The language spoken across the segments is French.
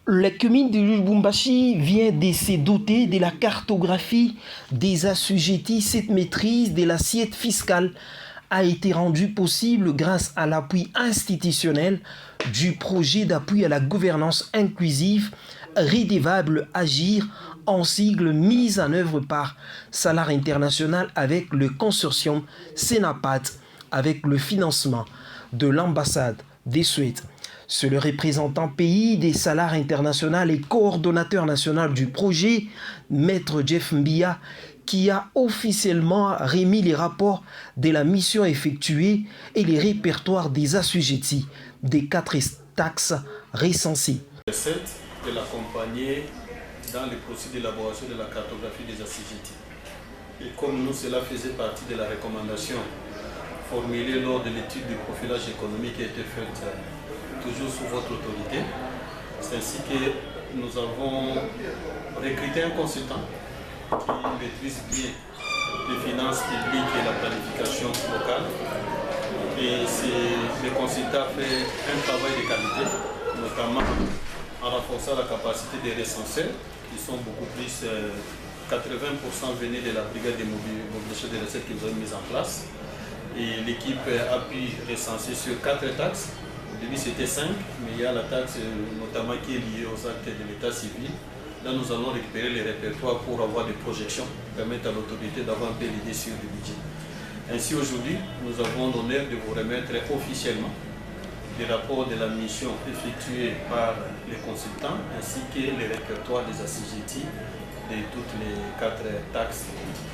La commune de Lubumbashi vient de se doter de la cartographie des assujettis. Cette maîtrise de l'assiette fiscale a été rendue possible grâce à l'appui institutionnel du projet d'appui à la gouvernance inclusive Redevable Agir, en sigle mise en œuvre par Salaire International avec le consortium Senapat, avec le financement de l'ambassade des Suède. C'est le représentant pays des Salaires International et coordonnateur national du projet, Maître Jeff Mbia, qui a officiellement remis les rapports de la mission effectuée et les répertoires des assujettis des 4 taxes recensées. De l'accompagner dans le processus d'élaboration de la cartographie des assujettis. Et comme nous, cela faisait partie de la recommandation formulée lors de l'étude du profilage économique qui a été faite toujours sous votre autorité, c'est ainsi que nous avons recruté un consultant qui maîtrise bien les finances publiques et la planification locale. Et le consultant fait un travail de qualité, notamment en renforçant la capacité des recenseurs, qui sont beaucoup plus, 80% venaient de la brigade de mobilisation des recettes qu'ils ont mise en place. Et l'équipe a pu recenser sur 4 taxes. Au début c'était 5, mais il y a la taxe notamment qui est liée aux actes de l'état civil. Là nous allons récupérer les répertoires pour avoir des projections qui permettent à l'autorité d'avoir un peu l'idée sur le budget. Ainsi aujourd'hui, nous avons l'honneur de vous remettre officiellement les rapports de la mission effectuée par les consultants ainsi que les répertoires des assujettis de toutes les 4 taxes.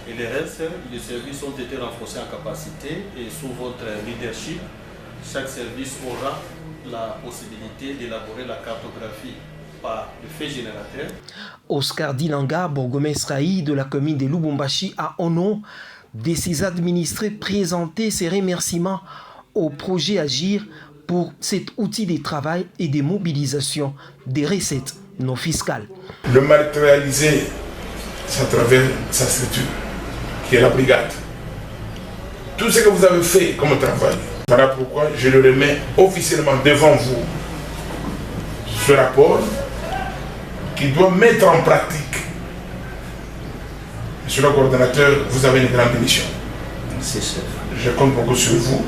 Et les restes, les services ont été renforcés en capacité et sous votre leadership, chaque service aura la possibilité d'élaborer la cartographie par le fait générateur. Oscar Dilanga, bourgmestre de la commune de Lubumbashi, a au nom de ses administrés présenté ses remerciements au projet Agir pour cet outil de travail et de mobilisation des recettes non fiscales. Le matérialiser, c'est à travers sa structure, qui est la brigade. Tout ce que vous avez fait comme travail, voilà pourquoi je le remets officiellement devant vous, ce rapport qui doit mettre en pratique. Monsieur le coordonnateur, vous avez une grande mission. Je compte beaucoup sur vous.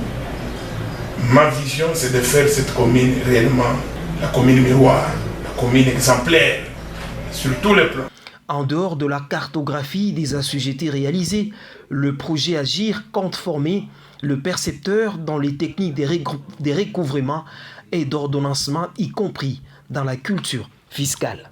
Ma vision, c'est de faire cette commune réellement la commune miroir, la commune exemplaire, sur tous les plans. En dehors de la cartographie des assujettis réalisés, le projet Agir compte former le percepteur dans les techniques des recouvrements et d'ordonnancement, y compris dans la culture fiscale.